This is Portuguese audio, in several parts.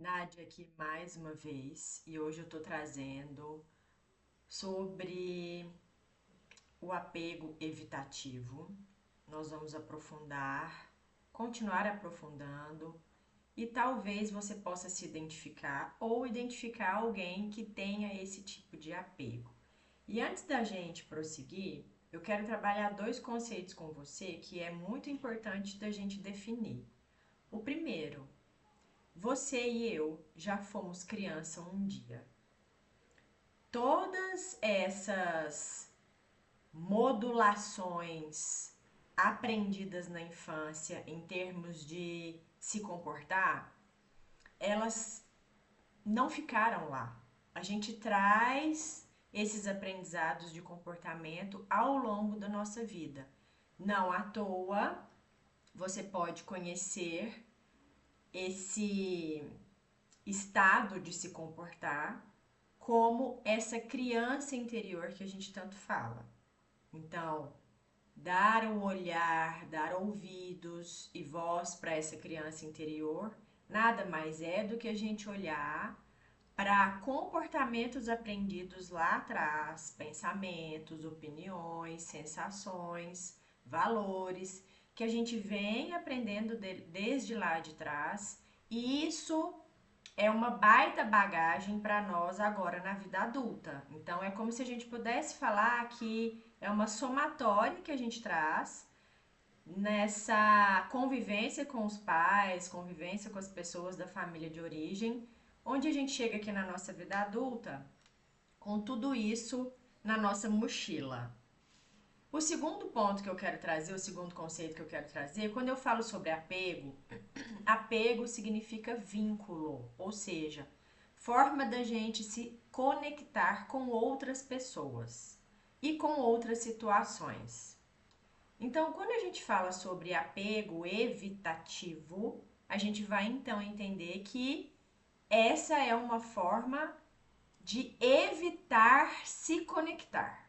Nádia aqui mais uma vez e hoje eu tô trazendo sobre o apego evitativo. Nós vamos aprofundar, continuar aprofundando e talvez você possa se identificar ou identificar alguém que tenha esse tipo de apego. E antes da gente prosseguir, eu quero trabalhar dois conceitos com você que é muito importante da gente definir. O primeiro, você e eu já fomos criança um dia. Todas essas modulações aprendidas na infância em termos de se comportar, elas não ficaram lá. A gente traz esses aprendizados de comportamento ao longo da nossa vida. Não à toa, você pode conhecer esse estado de se comportar como essa criança interior que a gente tanto fala. Então, dar um olhar, dar ouvidos e voz para essa criança interior nada mais é do que a gente olhar para comportamentos aprendidos lá atrás, pensamentos, opiniões, sensações, valores que a gente vem aprendendo desde lá de trás, e isso é uma baita bagagem para nós agora na vida adulta. Então é como se a gente pudesse falar que é uma somatória que a gente traz nessa convivência com os pais, convivência com as pessoas da família de origem, onde a gente chega aqui na nossa vida adulta com tudo isso na nossa mochila. O segundo ponto que eu quero trazer, o segundo conceito que eu quero trazer, quando eu falo sobre apego, apego significa vínculo, ou seja, forma da gente se conectar com outras pessoas e com outras situações. Então, quando a gente fala sobre apego evitativo, a gente vai então entender que essa é uma forma de evitar se conectar,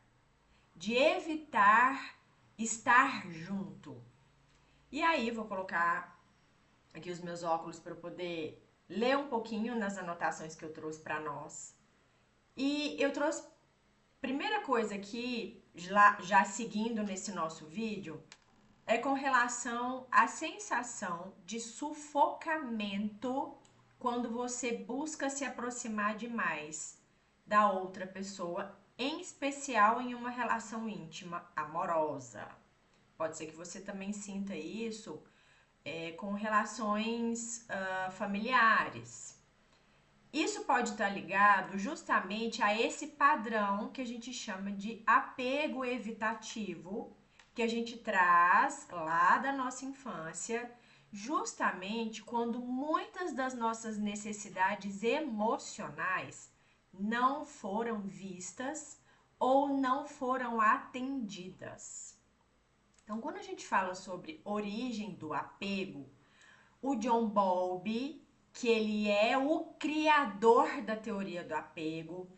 de evitar estar junto. E aí, vou colocar aqui os meus óculos para eu poder ler um pouquinho nas anotações que eu trouxe para nós. E eu trouxe, primeira coisa aqui, já seguindo nesse nosso vídeo, é com relação à sensação de sufocamento quando você busca se aproximar demais da outra pessoa, em especial em uma relação íntima, amorosa. Pode ser que você também sinta isso com relações familiares. Isso pode estar ligado justamente a esse padrão que a gente chama de apego evitativo, que a gente traz lá da nossa infância, justamente quando muitas das nossas necessidades emocionais não foram vistas ou não foram atendidas. Então, quando a gente fala sobre origem do apego, o John Bowlby, que ele é o criador da teoria do apego,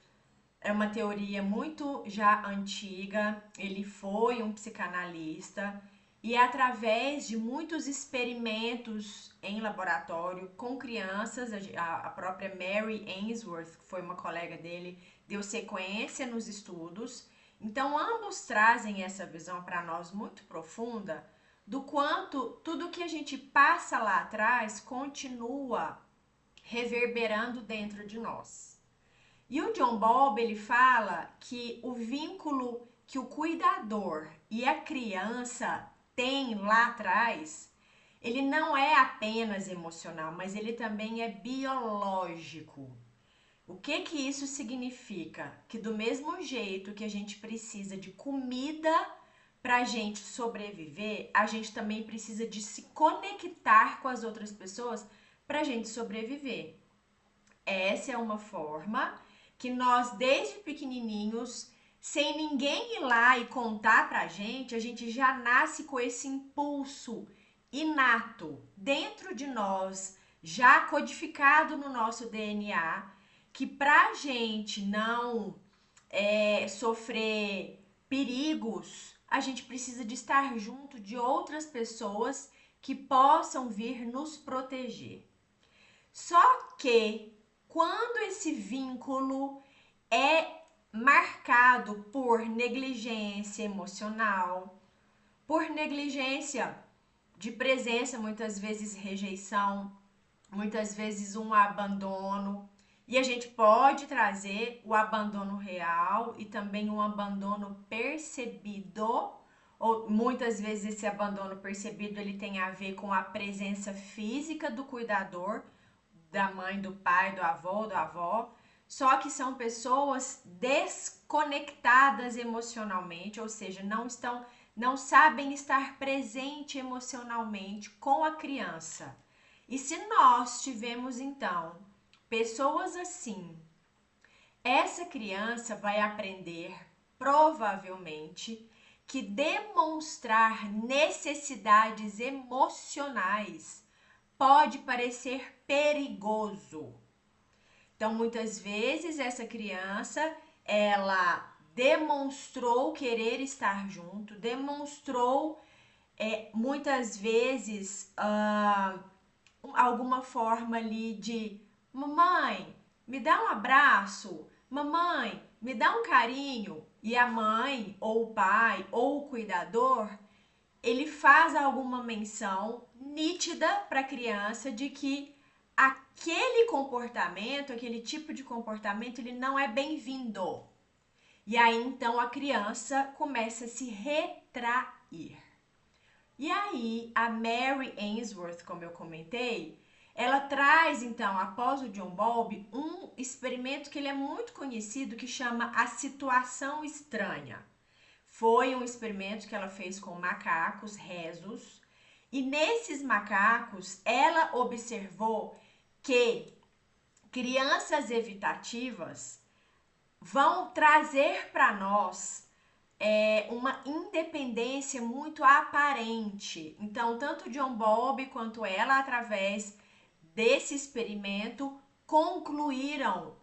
é uma teoria muito já antiga, ele foi um psicanalista e através de muitos experimentos em laboratório com crianças, a própria Mary Ainsworth, que foi uma colega dele, deu sequência nos estudos. Então, ambos trazem essa visão para nós muito profunda do quanto tudo que a gente passa lá atrás continua reverberando dentro de nós. E o John Bowlby, ele fala que o vínculo que o cuidador e a criança têm lá atrás, ele não é apenas emocional, mas ele também é biológico. O que que isso significa? Que do mesmo jeito que a gente precisa de comida para a gente sobreviver, a gente também precisa de se conectar com as outras pessoas para a gente sobreviver. Essa é uma forma que nós, desde pequenininhos, sem ninguém ir lá e contar pra gente, a gente já nasce com esse impulso inato dentro de nós, já codificado no nosso DNA, que pra gente não sofrer perigos, a gente precisa de estar junto de outras pessoas que possam vir nos proteger. Só que quando esse vínculo é marcado por negligência emocional, por negligência de presença, muitas vezes rejeição, muitas vezes um abandono. E a gente pode trazer o abandono real e também um abandono percebido. Ou muitas vezes esse abandono percebido ele tem a ver com a presença física do cuidador, da mãe, do pai, do avô, da avó. Só que são pessoas desconectadas emocionalmente, ou seja, não sabem estar presente emocionalmente com a criança. E se nós tivemos então pessoas assim, essa criança vai aprender provavelmente que demonstrar necessidades emocionais pode parecer perigoso. Então, muitas vezes essa criança, ela demonstrou querer estar junto, demonstrou muitas vezes alguma forma ali de mamãe, me dá um abraço, mamãe, me dá um carinho. E a mãe, ou o pai, ou o cuidador, ele faz alguma menção nítida para a criança de que aquele comportamento, aquele tipo de comportamento, ele não é bem-vindo. E aí então a criança começa a se retrair. E aí a Mary Ainsworth, como eu comentei, ela traz então, após o John Bowlby, um experimento que ele é muito conhecido que chama a situação estranha. Foi um experimento que ela fez com macacos rezos, e nesses macacos ela observou que crianças evitativas vão trazer para nós uma independência muito aparente. Então, tanto John Bowlby quanto ela, através desse experimento, concluíram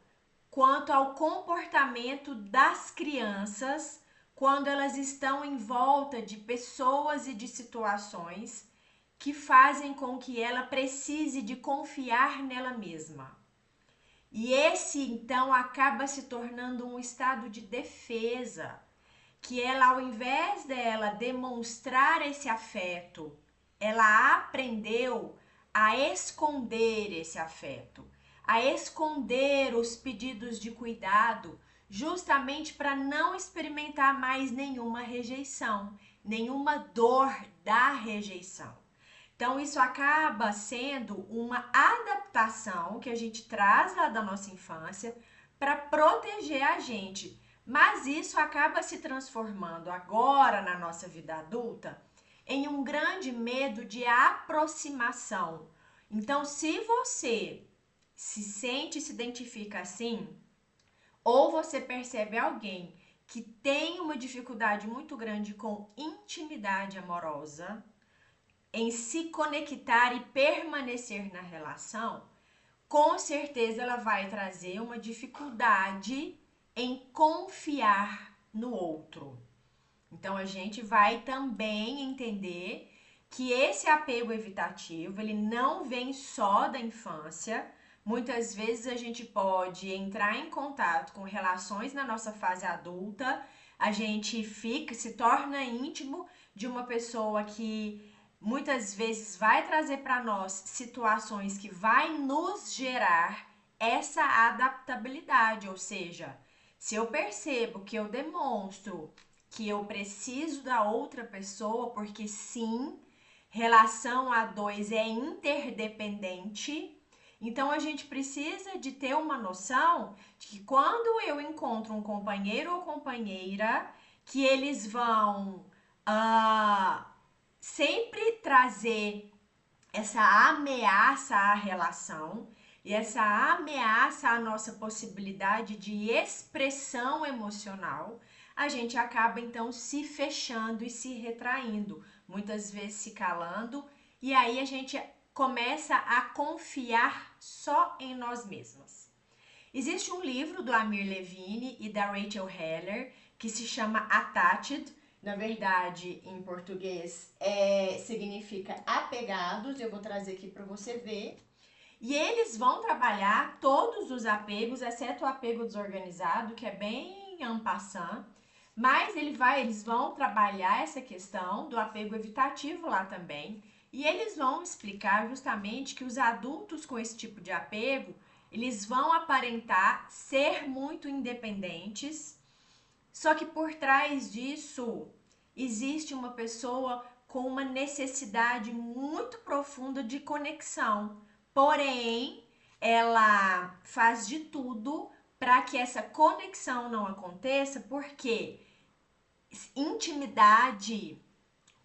quanto ao comportamento das crianças quando elas estão em volta de pessoas e de situações que fazem com que ela precise de confiar nela mesma. E esse então acaba se tornando um estado de defesa, que ela, ao invés dela demonstrar esse afeto, ela aprendeu a esconder esse afeto, a esconder os pedidos de cuidado, justamente para não experimentar mais nenhuma rejeição, nenhuma dor da rejeição. Então, isso acaba sendo uma adaptação que a gente traz lá da nossa infância para proteger a gente. Mas isso acaba se transformando agora na nossa vida adulta em um grande medo de aproximação. Então, se você se sente, se identifica assim, ou você percebe alguém que tem uma dificuldade muito grande com intimidade amorosa, em se conectar e permanecer na relação, com certeza ela vai trazer uma dificuldade em confiar no outro. Então a gente vai também entender que esse apego evitativo, ele não vem só da infância. Muitas vezes a gente pode entrar em contato com relações na nossa fase adulta, a gente se torna íntimo de uma pessoa que muitas vezes vai trazer para nós situações que vai nos gerar essa adaptabilidade, ou seja, se eu percebo que eu demonstro que eu preciso da outra pessoa, porque sim, relação a dois é interdependente, então a gente precisa de ter uma noção de que quando eu encontro um companheiro ou companheira, que eles vão sempre trazer essa ameaça à relação e essa ameaça à nossa possibilidade de expressão emocional, a gente acaba então se fechando e se retraindo, muitas vezes se calando, e aí a gente começa a confiar só em nós mesmas. Existe um livro do Amir Levine e da Rachel Heller que se chama Attached. Na verdade, em português, significa apegados. Eu vou trazer aqui para você ver. E eles vão trabalhar todos os apegos, exceto o apego desorganizado, que é bem en passant, mas eles vão trabalhar essa questão do apego evitativo lá também. E eles vão explicar justamente que os adultos com esse tipo de apego, eles vão aparentar ser muito independentes, só que por trás disso existe uma pessoa com uma necessidade muito profunda de conexão. Porém, ela faz de tudo para que essa conexão não aconteça, porque intimidade,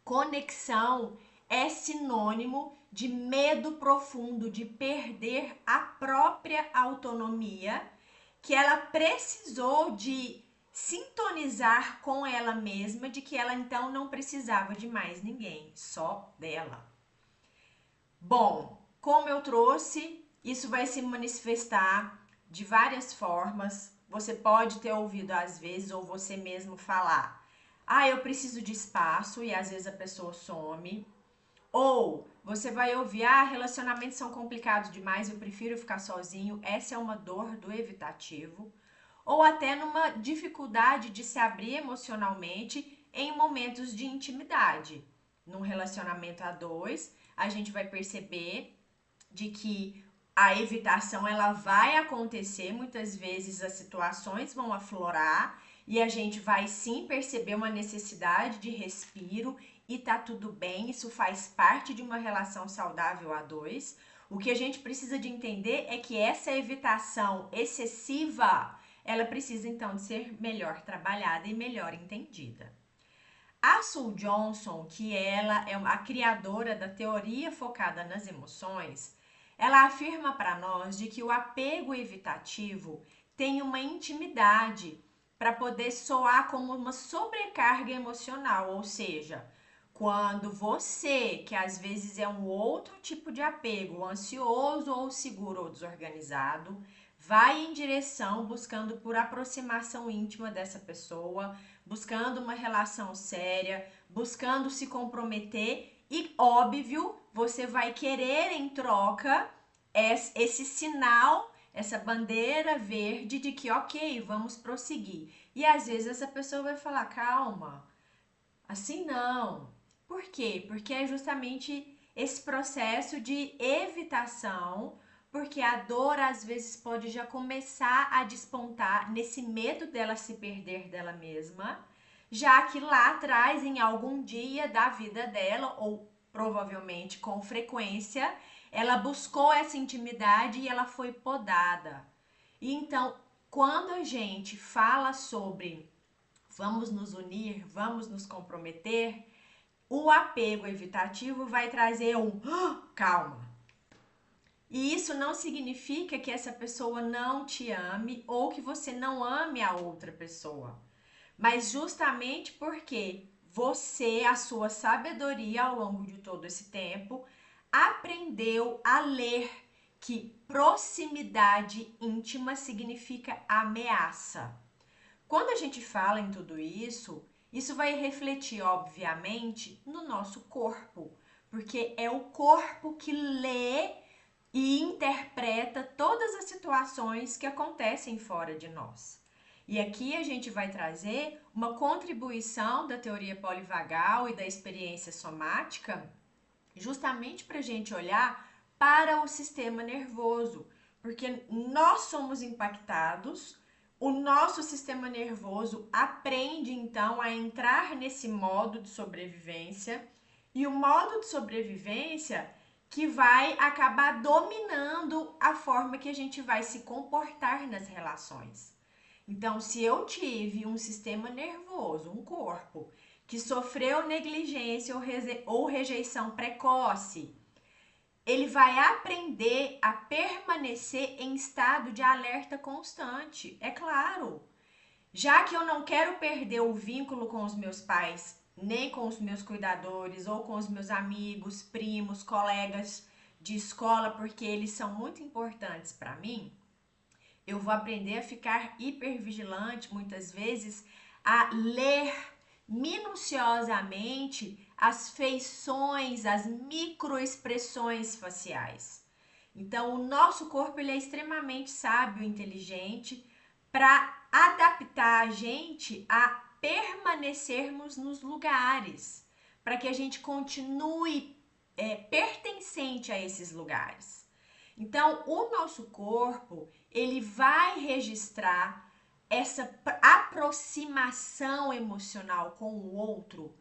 conexão é sinônimo de medo profundo de perder a própria autonomia, que ela precisou de sintonizar com ela mesma, de que ela então não precisava de mais ninguém, só dela. Bom, como eu trouxe, isso vai se manifestar de várias formas. Você pode ter ouvido às vezes, ou você mesmo falar: ah, eu preciso de espaço, e às vezes a pessoa some. Ou você vai ouvir: ah, relacionamentos são complicados demais, eu prefiro ficar sozinho. Essa é uma dor do evitativo. Ou até numa dificuldade de se abrir emocionalmente em momentos de intimidade. Num relacionamento a dois, a gente vai perceber de que a evitação ela vai acontecer, muitas vezes as situações vão aflorar e a gente vai sim perceber uma necessidade de respiro e tá tudo bem, isso faz parte de uma relação saudável a dois. O que a gente precisa de entender é que essa evitação excessiva, ela precisa então de ser melhor trabalhada e melhor entendida. A Sue Johnson, que ela é a criadora da teoria focada nas emoções, ela afirma para nós de que o apego evitativo tem uma intimidade para poder soar como uma sobrecarga emocional, ou seja, quando você, que às vezes é um outro tipo de apego, ansioso ou seguro ou desorganizado, vai em direção buscando por aproximação íntima dessa pessoa, buscando uma relação séria, buscando se comprometer e, óbvio, você vai querer em troca esse sinal, essa bandeira verde de que, ok, vamos prosseguir. E às vezes essa pessoa vai falar: calma, assim não. Por quê? Porque é justamente esse processo de evitação, porque a dor às vezes pode já começar a despontar nesse medo dela se perder dela mesma, já que lá atrás, em algum dia da vida dela, ou provavelmente com frequência, ela buscou essa intimidade e ela foi podada. E então, quando a gente fala sobre vamos nos unir, vamos nos comprometer, o apego evitativo vai trazer um calma. E isso não significa que essa pessoa não te ame ou que você não ame a outra pessoa, mas justamente porque você, a sua sabedoria ao longo de todo esse tempo, aprendeu a ler que proximidade íntima significa ameaça. Quando a gente fala em tudo isso, isso vai refletir, obviamente, no nosso corpo, porque é o corpo que lê e interpreta todas as situações que acontecem fora de nós. E aqui a gente vai trazer uma contribuição da teoria polivagal e da experiência somática, justamente para a gente olhar para o sistema nervoso, porque nós somos impactados, o nosso sistema nervoso aprende então a entrar nesse modo de sobrevivência, e o modo de sobrevivência que vai acabar dominando a forma que a gente vai se comportar nas relações. Então, se eu tive um sistema nervoso, um corpo, que sofreu negligência ou rejeição precoce, ele vai aprender a permanecer em estado de alerta constante, é claro. Já que eu não quero perder o vínculo com os meus pais, nem com os meus cuidadores, ou com os meus amigos, primos, colegas de escola, porque eles são muito importantes para mim, eu vou aprender a ficar hipervigilante, muitas vezes, a ler minuciosamente as feições, as microexpressões faciais. Então, o nosso corpo ele é extremamente sábio e inteligente para adaptar a gente a permanecermos nos lugares, para que a gente continue pertencente a esses lugares. Então, o nosso corpo ele vai registrar essa aproximação emocional com o outro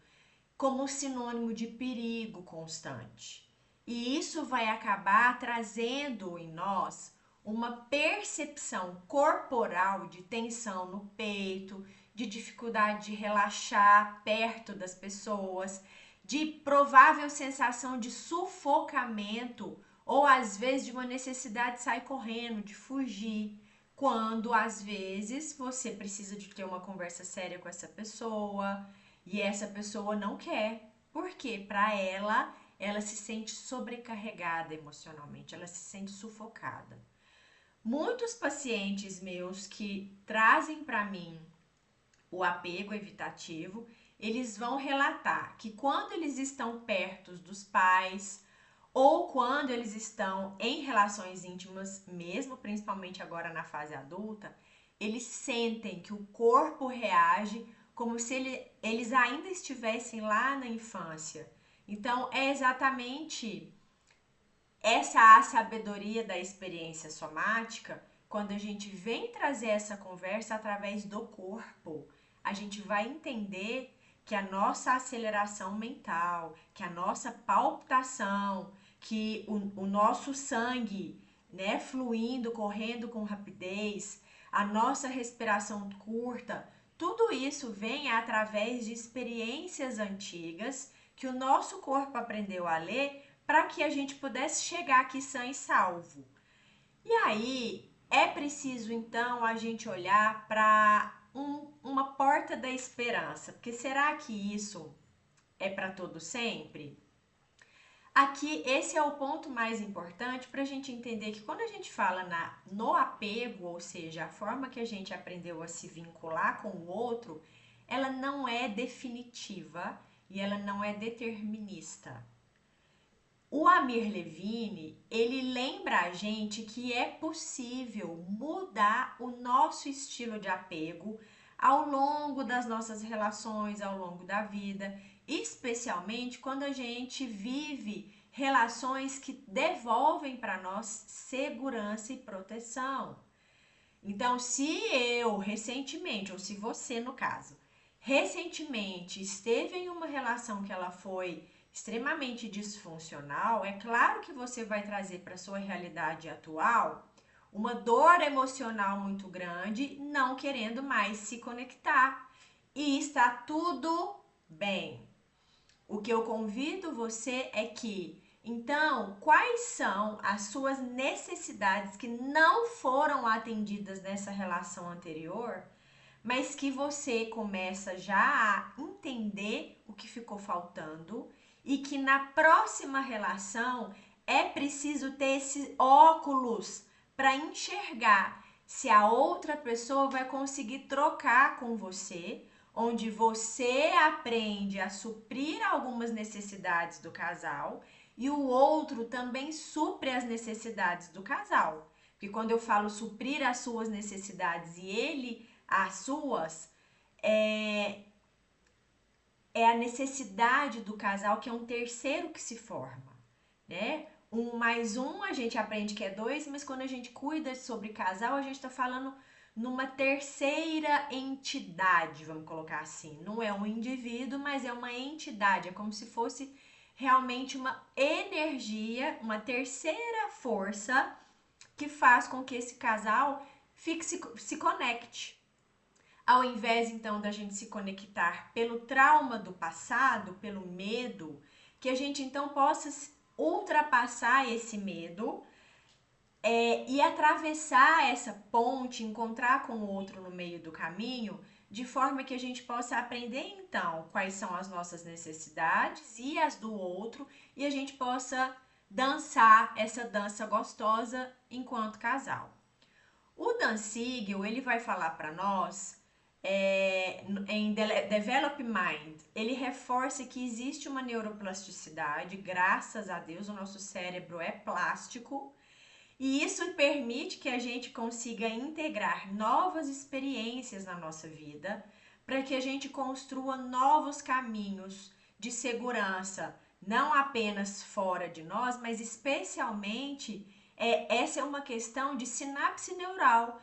como sinônimo de perigo constante. E isso vai acabar trazendo em nós uma percepção corporal de tensão no peito, de dificuldade de relaxar perto das pessoas, de provável sensação de sufocamento ou às vezes de uma necessidade de sair correndo, de fugir, quando às vezes você precisa de ter uma conversa séria com essa pessoa e essa pessoa não quer, porque para ela se sente sobrecarregada emocionalmente, ela se sente sufocada. Muitos pacientes meus que trazem para mim o apego evitativo, eles vão relatar que quando eles estão perto dos pais ou quando eles estão em relações íntimas, mesmo principalmente agora na fase adulta, eles sentem que o corpo reage como se eles ainda estivessem lá na infância. Então, é exatamente essa a sabedoria da experiência somática, quando a gente vem trazer essa conversa através do corpo, a gente vai entender que a nossa aceleração mental, que a nossa palpitação, que o nosso sangue, né, fluindo, correndo com rapidez, a nossa respiração curta, tudo isso vem através de experiências antigas que o nosso corpo aprendeu a ler para que a gente pudesse chegar aqui sã e salvo. E aí é preciso então a gente olhar para uma porta da esperança, porque será que isso é para todo sempre? Aqui, esse é o ponto mais importante para a gente entender que quando a gente fala no apego, ou seja, a forma que a gente aprendeu a se vincular com o outro, ela não é definitiva e ela não é determinista. O Amir Levine, ele lembra a gente que é possível mudar o nosso estilo de apego ao longo das nossas relações, ao longo da vida, especialmente quando a gente vive relações que devolvem para nós segurança e proteção. Então, se eu recentemente, ou se você no caso, recentemente esteve em uma relação que ela foi extremamente disfuncional, é claro que você vai trazer para sua realidade atual uma dor emocional muito grande, não querendo mais se conectar. E está tudo bem. O que eu convido você é que, então, quais são as suas necessidades que não foram atendidas nessa relação anterior, mas que você começa já a entender o que ficou faltando e que na próxima relação é preciso ter esse óculos para enxergar se a outra pessoa vai conseguir trocar com você, onde você aprende a suprir algumas necessidades do casal e o outro também supre as necessidades do casal. Porque quando eu falo suprir as suas necessidades e ele as suas, é a necessidade do casal, que é um terceiro que se forma, né? Um mais um a gente aprende que é dois, mas quando a gente cuida sobre casal, a gente está falando numa terceira entidade, vamos colocar assim. Não é um indivíduo, mas é uma entidade. É como se fosse realmente uma energia, uma terceira força que faz com que esse casal se conecte. Ao invés então da gente se conectar pelo trauma do passado, pelo medo, que a gente então possa ultrapassar esse medo e atravessar essa ponte, encontrar com o outro no meio do caminho, de forma que a gente possa aprender então quais são as nossas necessidades e as do outro, e a gente possa dançar essa dança gostosa enquanto casal. O Dan Siegel, ele vai falar para nós em Develop Mind, ele reforça que existe uma neuroplasticidade, graças a Deus, o nosso cérebro é plástico E isso permite que a gente consiga integrar novas experiências na nossa vida, para que a gente construa novos caminhos de segurança, não apenas fora de nós, mas especialmente essa é uma questão de sinapse neural.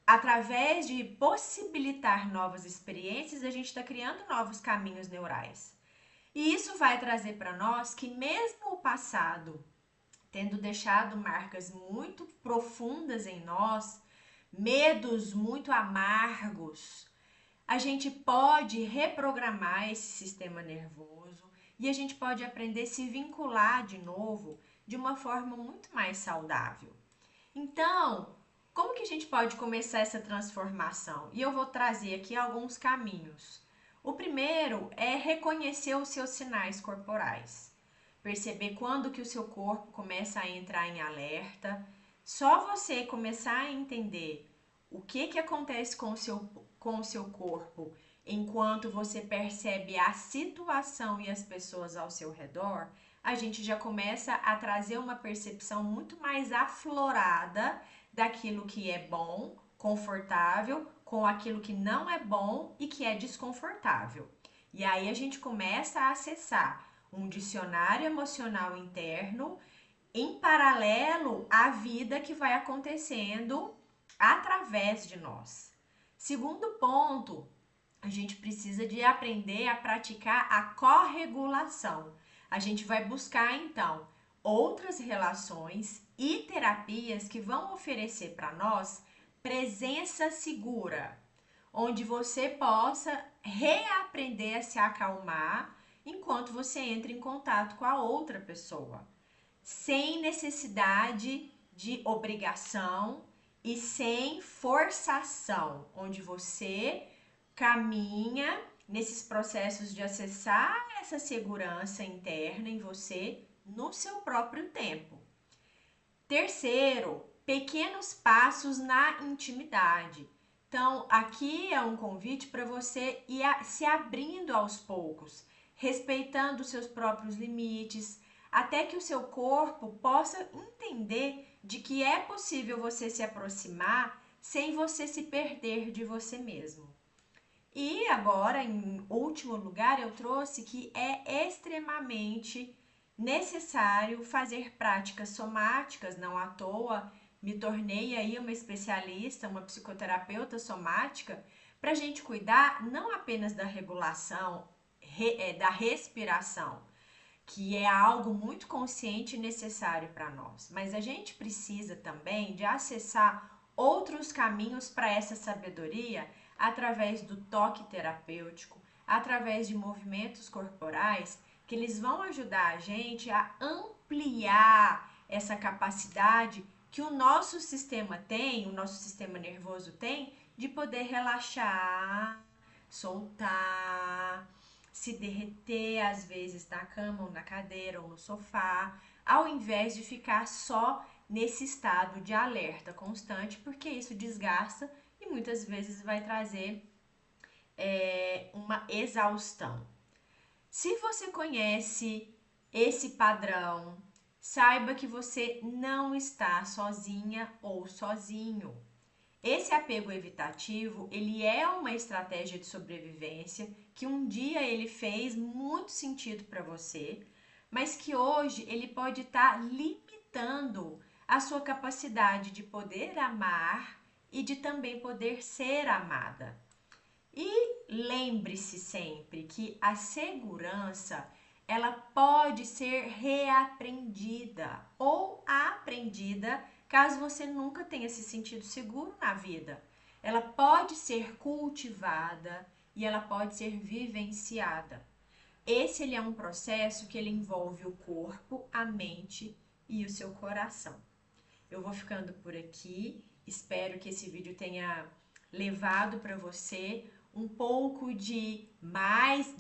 Através de possibilitar novas experiências, a gente está criando novos caminhos neurais. E isso vai trazer para nós que, mesmo o passado tendo deixado marcas muito profundas em nós, medos muito amargos, a gente pode reprogramar esse sistema nervoso e a gente pode aprender a se vincular de novo de uma forma muito mais saudável. Então, como que a gente pode começar essa transformação? E eu vou trazer aqui alguns caminhos. O primeiro é reconhecer os seus sinais corporais. Perceber quando que o seu corpo começa a entrar em alerta. Só você começar a entender o que acontece com o seu corpo enquanto você percebe a situação e as pessoas ao seu redor, a gente já começa a trazer uma percepção muito mais aflorada daquilo que é bom, confortável, com aquilo que não é bom e que é desconfortável. E aí a gente começa a acessar um dicionário emocional interno em paralelo à vida que vai acontecendo através de nós. Segundo ponto, a gente precisa de aprender a praticar a corregulação. A gente vai buscar então outras relações e terapias que vão oferecer para nós presença segura, onde você possa reaprender a se acalmar enquanto você entra em contato com a outra pessoa, sem necessidade de obrigação e sem forçação, onde você caminha nesses processos de acessar essa segurança interna em você no seu próprio tempo. Terceiro, pequenos passos na intimidade. Então, aqui é um convite para você ir se abrindo aos poucos, respeitando os seus próprios limites, até que o seu corpo possa entender de que é possível você se aproximar sem você se perder de você mesmo. E agora, em último lugar, eu trouxe que é extremamente necessário fazer práticas somáticas, não à toa me tornei aí uma especialista, uma psicoterapeuta somática, para a gente cuidar não apenas da regulação, da respiração, que é algo muito consciente e necessário para nós, mas a gente precisa também de acessar outros caminhos para essa sabedoria através do toque terapêutico, através de movimentos corporais, que eles vão ajudar a gente a ampliar essa capacidade que o nosso sistema tem, o nosso sistema nervoso tem, de poder relaxar, soltar, se derreter às vezes na cama ou na cadeira ou no sofá, ao invés de ficar só nesse estado de alerta constante, porque isso desgasta e muitas vezes vai trazer uma exaustão. Se você conhece esse padrão, saiba que você não está sozinha ou sozinho. Esse apego evitativo, ele é uma estratégia de sobrevivência que um dia ele fez muito sentido para você, mas que hoje ele pode estar limitando a sua capacidade de poder amar e de também poder ser amada. E lembre-se sempre que a segurança ela pode ser reaprendida ou aprendida caso você nunca tenha se sentido seguro na vida. Ela pode ser cultivada e ela pode ser vivenciada. Esse ele é um processo que ele envolve o corpo, a mente e o seu coração. Eu vou ficando por aqui. Espero que esse vídeo tenha levado para você um pouco de mais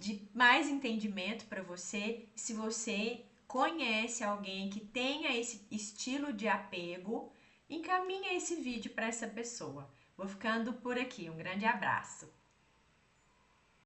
entendimento para você. Se você conhece alguém que tenha esse estilo de apego, encaminha esse vídeo para essa pessoa. Vou ficando por aqui. Um grande abraço.